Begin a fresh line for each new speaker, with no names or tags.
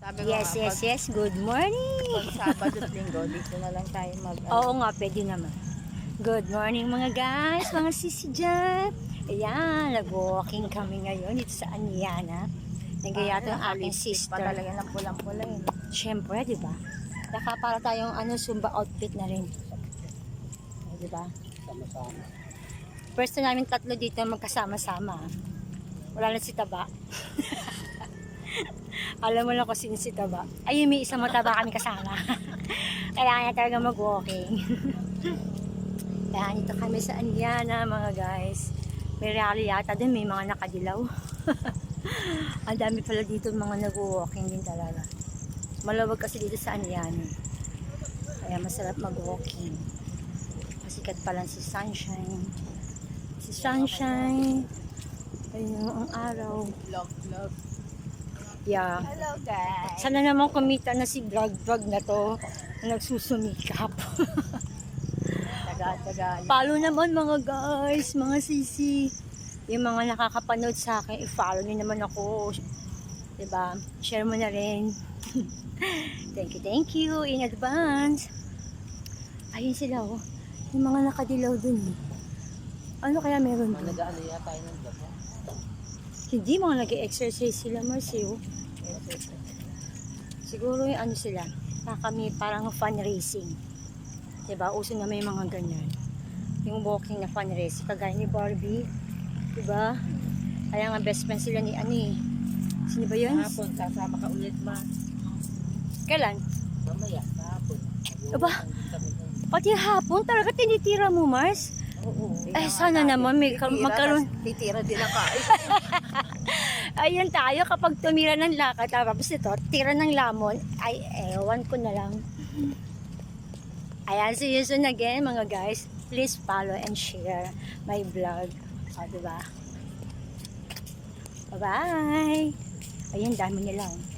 Sabi ko
Yes,
nga,
yes, yes. Good morning.
pag Sabado at Linggo, dito na lang tayo
Oo nga, pwede naman. Good morning mga guys, mga sisi dyan. Ayan, nag-walking kami ngayon dito sa Aniana. Nagaya ito ang aking
pa
sister.
talaga ng pulang-pula yun.
Siyempre, di ba? Saka para tayong Zumba outfit na rin. Di ba?
Sama-sama.
First na namin tatlo dito magkasama-sama. Wala na si Taba. Alam mo na kung sino si Taba. Ayun, may isang mataba kami kasama. Kailangan niya talaga mag-walking. Kaya dito kami sa Aniana mga guys. May rally yata din, may mga nakadilaw. Ang dami pala dito mga nag-walking din talaga. Malawag kasi dito sa Aniana. Kaya masarap mag-walking. Masikat pa lang si Sunshine. Si Sunshine. Ayun ang araw.
Vlog.
Yeah.
Hello guys.
Sana naman kumita na si vlog na to na nagsusumikap.
Taga.
Follow naman mga guys, mga sisi. Yung mga nakakapanood sa akin, i-follow niyo naman ako. Diba? Share mo na rin. Thank you in advance. Ayun sila oh. Yung mga nakadilaw dun eh. Ano kaya meron dun?
Nag-ano yata tayo ng damo.
Hindi, mga nag-exercise sila, Marcy oh. Siguro yung ano sila, kami parang fundraising. Diba? Uso na may mga ganyan. Yung walking na fundraising. Kagaya ni Barbie. Diba? Kaya nga best friend sila ni Ani. Sino ba yun?
Hapon, kasama ka ulit ma.
Kailan?
Mamaya, hapon.
Aba, pati hapon talaga tinitira mo, Mars?
Oo.
Eh, sana naman may magkaroon.
Titira din ako.
Ayun tayo, kapag tumira ng lakad, tapos ito, tira ng lamon, ay, ewan ko na lang. Ayan, see you soon again, mga guys. Please follow and share my vlog. O, diba? Bye-bye! Ayun, dami nila. Oh.